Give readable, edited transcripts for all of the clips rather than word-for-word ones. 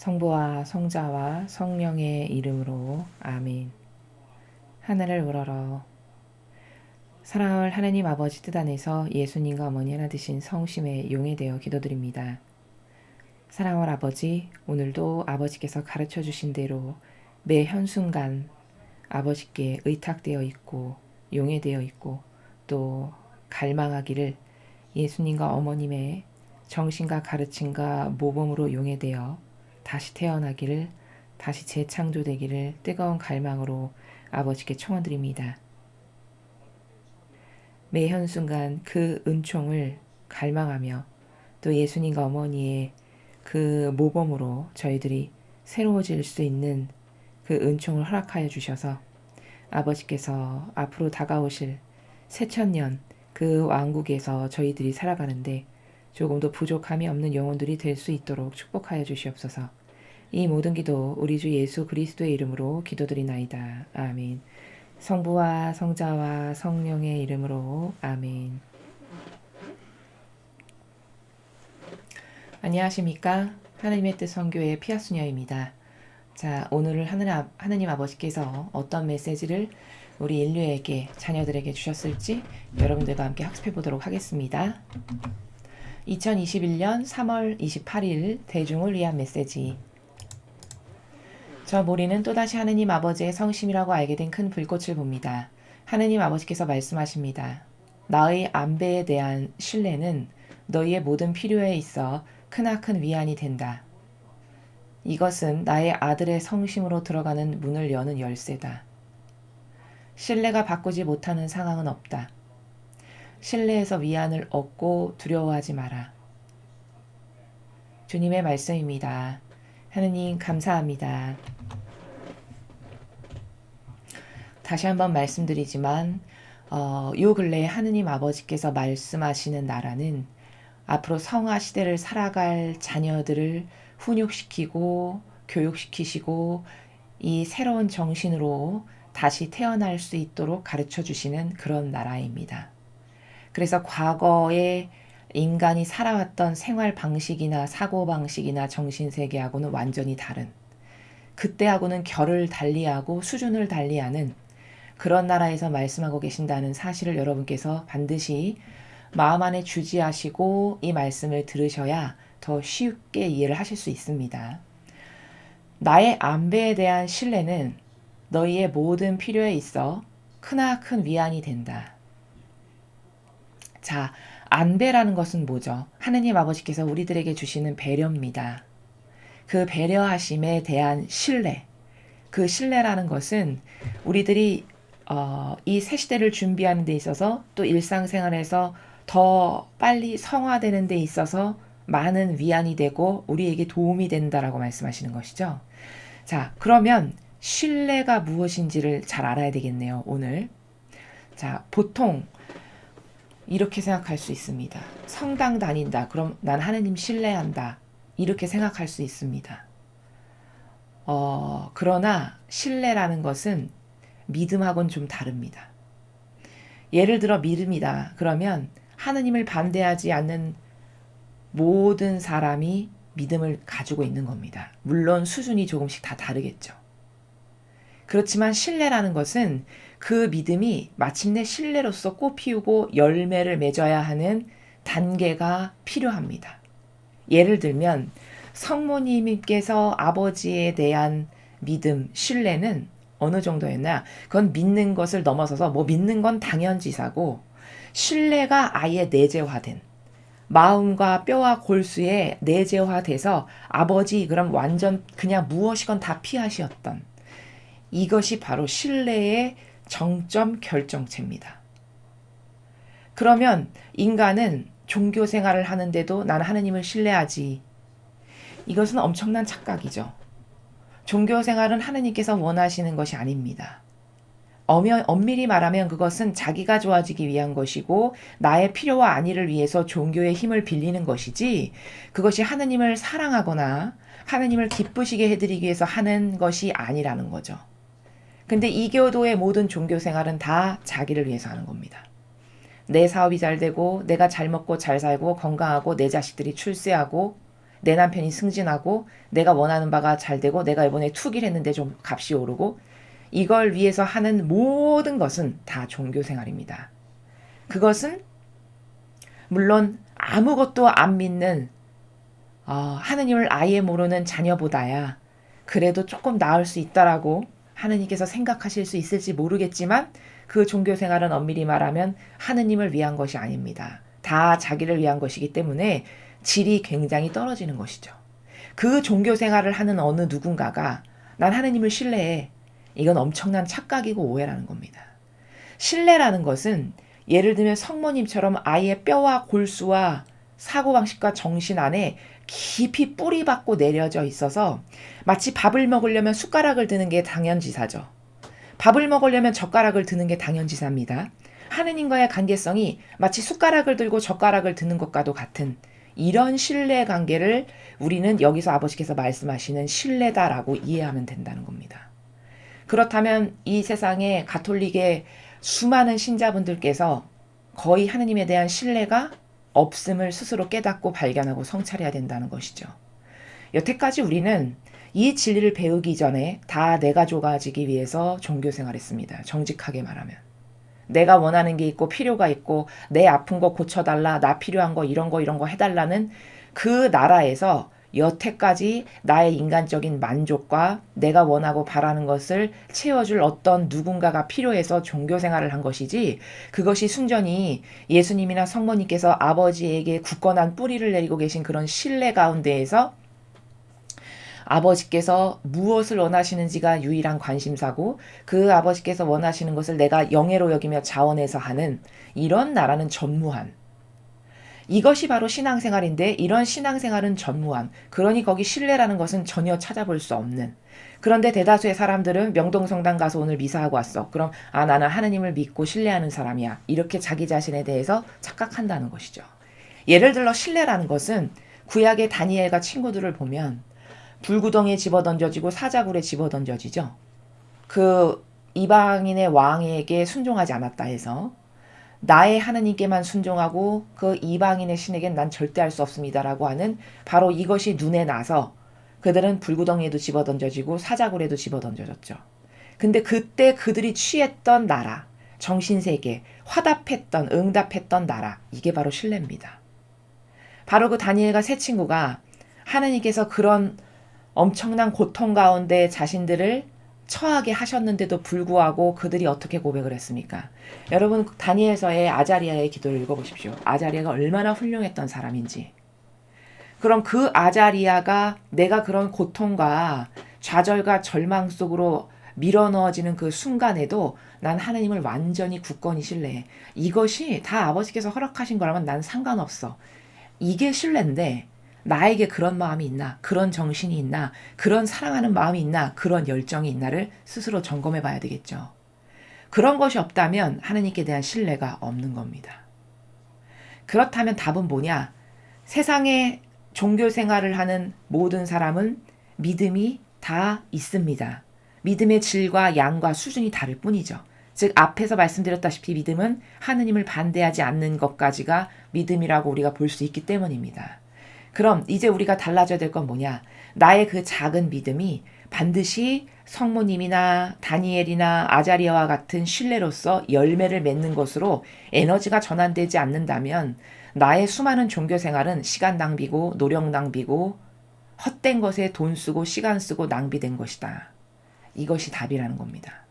성부와 성자와 성령의 이름으로 아멘. 하늘을 우러러 사랑할 하나님 아버지 뜻 안에서 예수님과 어머니 하나 되신 성심에 용해되어 기도드립니다. 사랑할 아버지, 오늘도 아버지께서 가르쳐 주신 대로 매 현순간 아버지께 의탁되어 있고 용해되어 있고 또 갈망하기를 예수님과 어머님의 정신과 가르침과 모범으로 용해되어 다시 태어나기를, 다시 재창조되기를 뜨거운 갈망으로 아버지께 청원드립니다. 매 현순간 그 은총을 갈망하며 또 예수님과 어머니의 그 모범으로 저희들이 새로워질 수 있는 그 은총을 허락하여 주셔서 아버지께서 앞으로 다가오실 새천년 그 왕국에서 저희들이 살아가는데 조금도 부족함이 없는 영혼들이 될 수 있도록 축복하여 주시옵소서. 이 모든 기도 우리 주 예수 그리스도의 이름으로 기도드리나이다. 아멘. 성부와 성자와 성령의 이름으로 아멘. 안녕하십니까? 하나님의 뜻 선교의 피아수녀입니다. 자, 오늘을 하느님 아버지께서 어떤 메시지를 우리 인류에게, 자녀들에게 주셨을지 여러분들과 함께 학습해 보도록 하겠습니다. 2021년 3월 28일 대중을 위한 메시지. 저 모리는 또다시 하느님 아버지의 성심이라고 알게 된 큰 불꽃을 봅니다. 하느님 아버지께서 말씀하십니다. 나의 안배에 대한 신뢰는 너희의 모든 필요에 있어 크나큰 위안이 된다. 이것은 나의 아들의 성심으로 들어가는 문을 여는 열쇠다. 신뢰가 바꾸지 못하는 상황은 없다. 신뢰에서 위안을 얻고 두려워하지 마라. 주님의 말씀입니다. 하느님 감사합니다. 다시 한번 말씀드리지만 요 근래에 하느님 아버지께서 말씀하시는 나라는 앞으로 성화 시대를 살아갈 자녀들을 훈육시키고 교육시키시고 이 새로운 정신으로 다시 태어날 수 있도록 가르쳐 주시는 그런 나라입니다. 그래서 과거에 인간이 살아왔던 생활 방식이나 사고 방식이나 정신세계하고는 완전히 다른, 그때하고는 결을 달리하고 수준을 달리하는 그런 나라에서 말씀하고 계신다는 사실을 여러분께서 반드시 마음 안에 주지하시고 이 말씀을 들으셔야 더 쉽게 이해를 하실 수 있습니다. 나의 안배에 대한 신뢰는 너희의 모든 필요에 있어 크나큰 위안이 된다. 자, 안배라는 것은 뭐죠? 하느님 아버지께서 우리들에게 주시는 배려입니다. 그 배려하심에 대한 신뢰, 그 신뢰라는 것은 우리들이 이 새 시대를 준비하는 데 있어서 또 일상생활에서 더 빨리 성화되는 데 있어서 많은 위안이 되고 우리에게 도움이 된다라고 말씀하시는 것이죠. 자, 그러면 신뢰가 무엇인지를 잘 알아야 되겠네요, 오늘. 자, 보통 이렇게 생각할 수 있습니다. 성당 다닌다. 그럼 난 하느님 신뢰한다. 이렇게 생각할 수 있습니다. 그러나 신뢰라는 것은 믿음하고는 좀 다릅니다. 예를 들어 믿음이다. 그러면 하느님을 반대하지 않는 모든 사람이 믿음을 가지고 있는 겁니다. 물론 수준이 조금씩 다 다르겠죠. 그렇지만 신뢰라는 것은 그 믿음이 마침내 신뢰로서 꽃피우고 열매를 맺어야 하는 단계가 필요합니다. 예를 들면 성모님께서 아버지에 대한 믿음, 신뢰는 어느 정도였나? 그건 믿는 것을 넘어서서 믿는 건 당연지사고 신뢰가 아예 내재화된 마음과 뼈와 골수에 내재화돼서 아버지 그럼 완전 그냥 무엇이건 다 피하시었던 이것이 바로 신뢰의 정점 결정체입니다. 그러면 인간은 종교 생활을 하는데도 나는 하느님을 신뢰하지. 이것은 엄청난 착각이죠. 종교 생활은 하느님께서 원하시는 것이 아닙니다. 엄밀히 말하면 그것은 자기가 좋아지기 위한 것이고 나의 필요와 안위를 위해서 종교의 힘을 빌리는 것이지 그것이 하느님을 사랑하거나 하느님을 기쁘시게 해드리기 위해서 하는 것이 아니라는 거죠. 근데 이교도의 모든 종교 생활은 다 자기를 위해서 하는 겁니다. 내 사업이 잘 되고 내가 잘 먹고 잘 살고 건강하고 내 자식들이 출세하고 내 남편이 승진하고 내가 원하는 바가 잘 되고 내가 이번에 투기를 했는데 좀 값이 오르고 이걸 위해서 하는 모든 것은 다 종교 생활입니다. 그것은 물론 아무것도 안 믿는 하느님을 아예 모르는 자녀보다야 그래도 조금 나을 수 있다라고 하느님께서 생각하실 수 있을지 모르겠지만 그 종교 생활은 엄밀히 말하면 하느님을 위한 것이 아닙니다. 다 자기를 위한 것이기 때문에 질이 굉장히 떨어지는 것이죠. 그 종교 생활을 하는 어느 누군가가 난 하느님을 신뢰해. 이건 엄청난 착각이고 오해라는 겁니다. 신뢰라는 것은 예를 들면 성모님처럼 아이의 뼈와 골수와 사고방식과 정신 안에 깊이 뿌리박고 내려져 있어서 마치 밥을 먹으려면 숟가락을 드는 게 당연지사죠. 밥을 먹으려면 젓가락을 드는 게 당연지사입니다. 하느님과의 관계성이 마치 숟가락을 들고 젓가락을 드는 것과도 같은 이런 신뢰 관계를 우리는 여기서 아버지께서 말씀하시는 신뢰다라고 이해하면 된다는 겁니다. 그렇다면 이 세상에 가톨릭의 수많은 신자분들께서 거의 하느님에 대한 신뢰가 없음을 스스로 깨닫고 발견하고 성찰해야 된다는 것이죠. 여태까지 우리는 이 진리를 배우기 전에 다 내가 좋아지기 위해서 종교 생활했습니다. 정직하게 말하면. 내가 원하는 게 있고 필요가 있고 내 아픈 거 고쳐달라, 나 필요한 거 이런 거 해달라는 그 나라에서 여태까지 나의 인간적인 만족과 내가 원하고 바라는 것을 채워줄 어떤 누군가가 필요해서 종교 생활을 한 것이지 그것이 순전히 예수님이나 성모님께서 아버지에게 굳건한 뿌리를 내리고 계신 그런 신뢰 가운데에서 아버지께서 무엇을 원하시는지가 유일한 관심사고 그 아버지께서 원하시는 것을 내가 영예로 여기며 자원해서 하는 이런 나라는 전무한 이것이 바로 신앙생활인데 이런 신앙생활은 전무함. 그러니 거기 신뢰라는 것은 전혀 찾아볼 수 없는. 그런데 대다수의 사람들은 명동성당 가서 오늘 미사하고 왔어. 그럼 나는 하느님을 믿고 신뢰하는 사람이야. 이렇게 자기 자신에 대해서 착각한다는 것이죠. 예를 들어 신뢰라는 것은 구약의 다니엘과 친구들을 보면 불구덩이에 집어던져지고 사자굴에 집어던져지죠. 그 이방인의 왕에게 순종하지 않았다 해서 나의 하느님께만 순종하고 그 이방인의 신에겐 난 절대 할 수 없습니다라고 하는 바로 이것이 눈에 나서 그들은 불구덩이에도 집어던져지고 사자굴에도 집어던져졌죠. 근데 그때 그들이 취했던 나라, 정신세계, 화답했던 응답했던 나라 이게 바로 신뢰입니다. 바로 그 다니엘과 세 친구가 하느님께서 그런 엄청난 고통 가운데 자신들을 처하게 하셨는데도 불구하고 그들이 어떻게 고백을 했습니까? 여러분 다니엘서의 아자리아의 기도를 읽어보십시오. 아자리아가 얼마나 훌륭했던 사람인지. 그럼 그 아자리아가 내가 그런 고통과 좌절과 절망 속으로 밀어넣어지는 그 순간에도 난 하느님을 완전히 굳건히 신뢰해. 이것이 다 아버지께서 허락하신 거라면 난 상관없어. 이게 신뢰인데 나에게 그런 마음이 있나, 그런 정신이 있나, 그런 사랑하는 마음이 있나, 그런 열정이 있나를 스스로 점검해 봐야 되겠죠. 그런 것이 없다면 하느님께 대한 신뢰가 없는 겁니다. 그렇다면 답은 뭐냐? 세상에 종교 생활을 하는 모든 사람은 믿음이 다 있습니다. 믿음의 질과 양과 수준이 다를 뿐이죠. 즉 앞에서 말씀드렸다시피 믿음은 하느님을 반대하지 않는 것까지가 믿음이라고 우리가 볼 수 있기 때문입니다. 그럼 이제 우리가 달라져야 될 건 뭐냐? 나의 그 작은 믿음이 반드시 성모님이나 다니엘이나 아자리아와 같은 신뢰로서 열매를 맺는 것으로 에너지가 전환되지 않는다면 나의 수많은 종교 생활은 시간 낭비고 노력 낭비고 헛된 것에 돈 쓰고 시간 쓰고 낭비된 것이다. 이것이 답이라는 겁니다.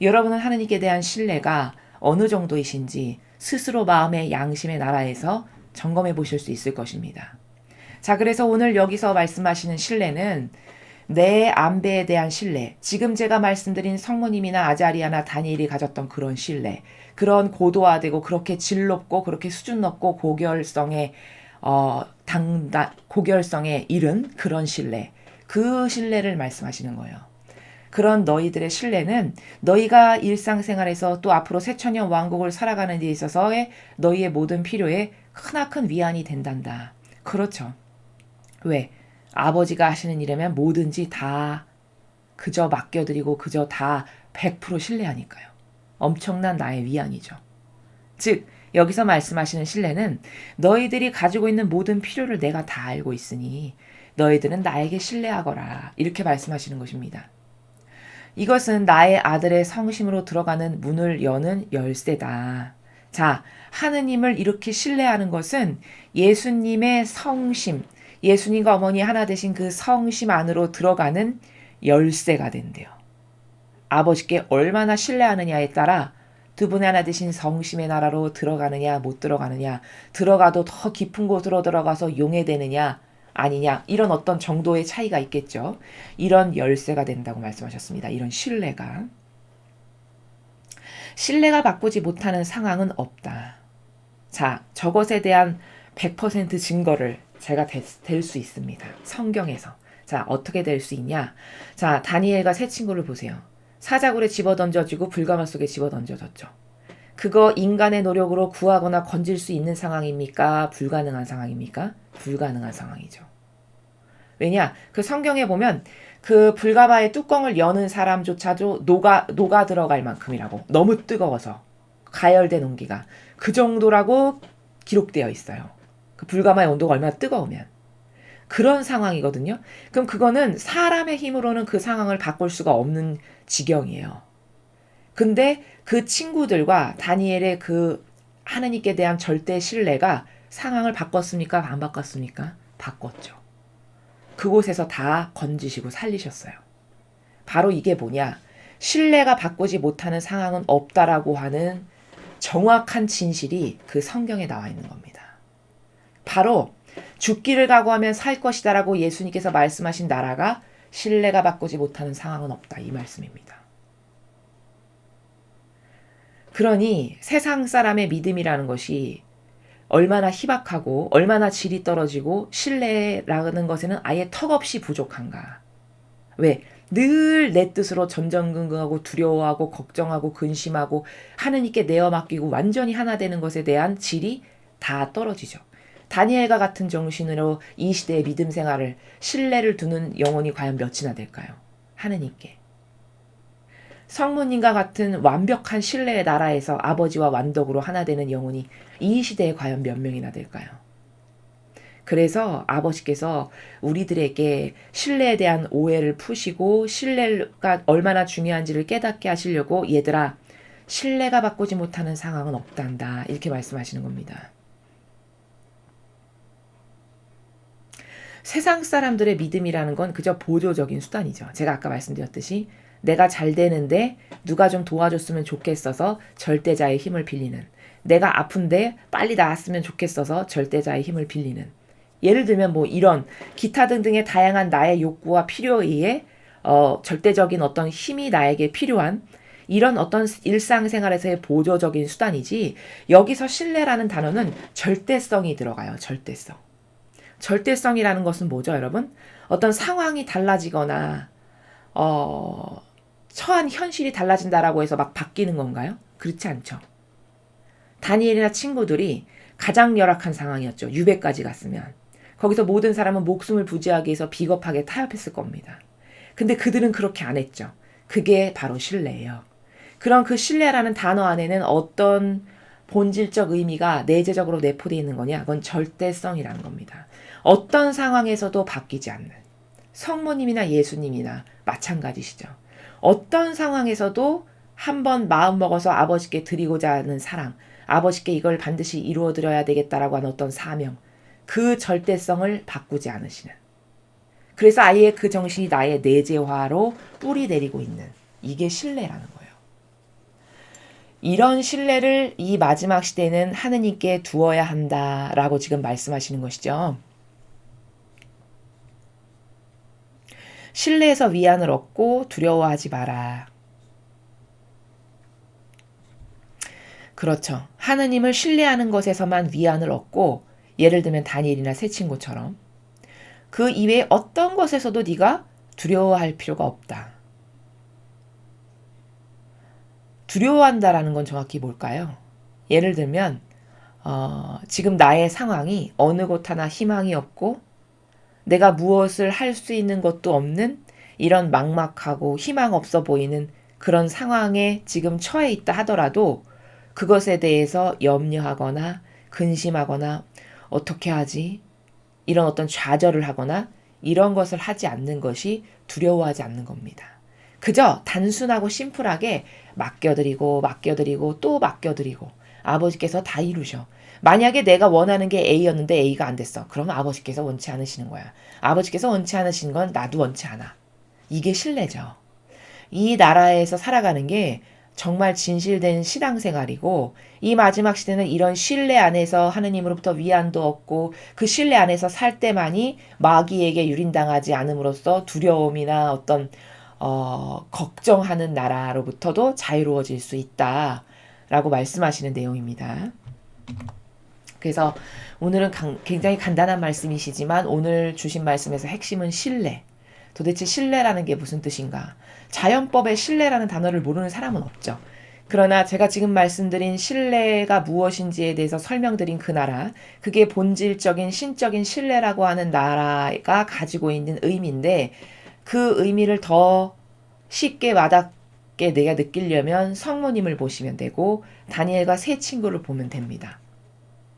여러분은 하느님께 대한 신뢰가 어느 정도이신지 스스로 마음의 양심의 나라에서 점검해 보실 수 있을 것입니다. 자, 그래서 오늘 여기서 말씀하시는 신뢰는 내 안배에 대한 신뢰, 지금 제가 말씀드린 성모님이나 아자리아나 다니엘이 가졌던 그런 신뢰, 그런 고도화되고 그렇게 질 높고 그렇게 수준 높고 고결성에 고결성에 이른 그런 신뢰, 그 신뢰를 말씀하시는 거예요. 그런 너희들의 신뢰는 너희가 일상생활에서 또 앞으로 새천년 왕국을 살아가는 데 있어서의 너희의 모든 필요에 크나큰 위안이 된단다. 그렇죠. 왜? 아버지가 하시는 일이면 뭐든지 다 그저 맡겨드리고 그저 다 100% 신뢰하니까요. 엄청난 나의 위안이죠. 즉 여기서 말씀하시는 신뢰는 너희들이 가지고 있는 모든 필요를 내가 다 알고 있으니 너희들은 나에게 신뢰하거라. 이렇게 말씀하시는 것입니다. 이것은 나의 아들의 성심으로 들어가는 문을 여는 열쇠다. 자, 하느님을 이렇게 신뢰하는 것은 예수님의 성심, 예수님과 어머니 하나 되신 그 성심 안으로 들어가는 열쇠가 된대요. 아버지께 얼마나 신뢰하느냐에 따라 두 분의 하나 되신 성심의 나라로 들어가느냐 못 들어가느냐, 들어가도 더 깊은 곳으로 들어가서 용해되느냐 아니냐, 이런 어떤 정도의 차이가 있겠죠. 이런 열쇠가 된다고 말씀하셨습니다. 이런 신뢰가 바꾸지 못하는 상황은 없다. 자, 저것에 대한 100% 증거를 제가 댈 수 있습니다. 성경에서. 자, 어떻게 될 수 있냐? 자, 다니엘과 세 친구를 보세요. 사자굴에 집어던져지고 불가마 속에 집어던져졌죠. 그거 인간의 노력으로 구하거나 건질 수 있는 상황입니까? 불가능한 상황입니까? 불가능한 상황이죠. 왜냐? 그 성경에 보면 그 불가마의 뚜껑을 여는 사람조차도 녹아 들어갈 만큼이라고. 너무 뜨거워서. 가열된 온기가. 그 정도라고 기록되어 있어요. 그 불가마의 온도가 얼마나 뜨거우면. 그런 상황이거든요. 그럼 그거는 사람의 힘으로는 그 상황을 바꿀 수가 없는 지경이에요. 근데 그 친구들과 다니엘의 그 하느님께 대한 절대 신뢰가 상황을 바꿨습니까? 안 바꿨습니까? 바꿨죠. 그곳에서 다 건지시고 살리셨어요. 바로 이게 뭐냐? 신뢰가 바꾸지 못하는 상황은 없다라고 하는 정확한 진실이 그 성경에 나와 있는 겁니다. 바로 죽기를 각오하면 살 것이다라고 예수님께서 말씀하신 나라가 신뢰가 바꾸지 못하는 상황은 없다. 이 말씀입니다. 그러니 세상 사람의 믿음이라는 것이 얼마나 희박하고 얼마나 질이 떨어지고 신뢰라는 것에는 아예 턱없이 부족한가. 왜? 늘 내 뜻으로 전전긍긍하고 두려워하고 걱정하고 근심하고 하느님께 내어 맡기고 완전히 하나 되는 것에 대한 질이 다 떨어지죠. 다니엘과 같은 정신으로 이 시대의 믿음 생활을, 신뢰를 두는 영혼이 과연 몇이나 될까요? 하느님께. 성모님과 같은 완벽한 신뢰의 나라에서 아버지와 완덕으로 하나 되는 영혼이 이 시대에 과연 몇 명이나 될까요? 그래서 아버지께서 우리들에게 신뢰에 대한 오해를 푸시고 신뢰가 얼마나 중요한지를 깨닫게 하시려고, 얘들아, 신뢰가 바꾸지 못하는 상황은 없단다. 이렇게 말씀하시는 겁니다. 세상 사람들의 믿음이라는 건 그저 보조적인 수단이죠. 제가 아까 말씀드렸듯이 내가 잘 되는데 누가 좀 도와줬으면 좋겠어서 절대자의 힘을 빌리는, 내가 아픈데 빨리 나았으면 좋겠어서 절대자의 힘을 빌리는, 예를 들면 뭐 이런 기타 등등의 다양한 나의 욕구와 필요에 의해 절대적인 어떤 힘이 나에게 필요한 이런 어떤 일상생활에서의 보조적인 수단이지, 여기서 신뢰라는 단어는 절대성이 들어가요. 절대성. 절대성이라는 것은 뭐죠, 여러분? 어떤 상황이 달라지거나 처한 현실이 달라진다라고 해서 막 바뀌는 건가요? 그렇지 않죠. 다니엘이나 친구들이 가장 열악한 상황이었죠. 유배까지 갔으면. 거기서 모든 사람은 목숨을 부지하기 위해서 비겁하게 타협했을 겁니다. 근데 그들은 그렇게 안 했죠. 그게 바로 신뢰예요. 그런 그 신뢰라는 단어 안에는 어떤 본질적 의미가 내재적으로 내포되어 있는 거냐? 그건 절대성이라는 겁니다. 어떤 상황에서도 바뀌지 않는, 성모님이나 예수님이나 마찬가지시죠. 어떤 상황에서도 한번 마음먹어서 아버지께 드리고자 하는 사랑, 아버지께 이걸 반드시 이루어드려야 되겠다라고 하는 어떤 사명, 그 절대성을 바꾸지 않으시는, 그래서 아예 그 정신이 나의 내재화로 뿌리 내리고 있는, 이게 신뢰라는 거예요. 이런 신뢰를 이 마지막 시대는 하느님께 두어야 한다라고 지금 말씀하시는 것이죠. 신뢰에서 위안을 얻고 두려워하지 마라. 그렇죠. 하느님을 신뢰하는 것에서만 위안을 얻고, 예를 들면 다니엘이나 세 친구처럼 그 이외에 어떤 것에서도 네가 두려워할 필요가 없다. 두려워한다라는 건 정확히 뭘까요? 예를 들면 지금 나의 상황이 어느 곳 하나 희망이 없고 내가 무엇을 할 수 있는 것도 없는 이런 막막하고 희망 없어 보이는 그런 상황에 지금 처해 있다 하더라도 그것에 대해서 염려하거나 근심하거나 어떻게 하지? 이런 어떤 좌절을 하거나 이런 것을 하지 않는 것이 두려워하지 않는 겁니다. 그저 단순하고 심플하게 맡겨드리고 또 맡겨드리고 아버지께서 다 이루셔. 만약에 내가 원하는 게 A였는데 A가 안 됐어. 그럼 아버지께서 원치 않으시는 거야. 아버지께서 원치 않으신 건 나도 원치 않아. 이게 신뢰죠. 이 나라에서 살아가는 게 정말 진실된 신앙생활이고 이 마지막 시대는 이런 신뢰 안에서 하느님으로부터 위안도 얻고 그 신뢰 안에서 살 때만이 마귀에게 유린당하지 않음으로써 두려움이나 어떤 걱정하는 나라로부터도 자유로워질 수 있다라고 말씀하시는 내용입니다. 그래서 오늘은 굉장히 간단한 말씀이시지만 오늘 주신 말씀에서 핵심은 신뢰. 도대체 신뢰라는 게 무슨 뜻인가? 자연법의 신뢰라는 단어를 모르는 사람은 없죠. 그러나 제가 지금 말씀드린 신뢰가 무엇인지에 대해서 설명드린 그 나라, 그게 본질적인 신적인 신뢰라고 하는 나라가 가지고 있는 의미인데 그 의미를 더 쉽게 와닿게 내가 느끼려면 성모님을 보시면 되고 다니엘과 세 친구를 보면 됩니다.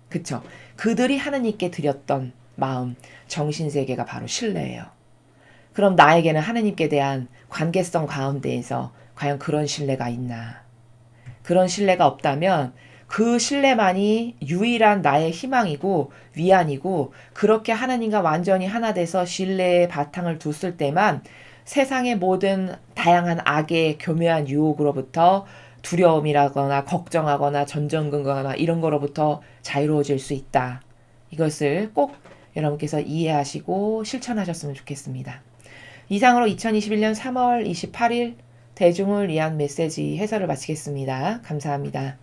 그쵸? 그들이 하느님께 드렸던 마음, 정신세계가 바로 신뢰예요. 그럼 나에게는 하느님께 대한 관계성 가운데에서 과연 그런 신뢰가 있나? 그런 신뢰가 없다면 그 신뢰만이 유일한 나의 희망이고 위안이고 그렇게 하나님과 완전히 하나 돼서 신뢰의 바탕을 뒀을 때만 세상의 모든 다양한 악의 교묘한 유혹으로부터 두려움이라거나 걱정하거나 전전긍긍하거나 이런 거로부터 자유로워질 수 있다. 이것을 꼭 여러분께서 이해하시고 실천하셨으면 좋겠습니다. 이상으로 2021년 3월 28일 대중을 위한 메시지 해설을 마치겠습니다. 감사합니다.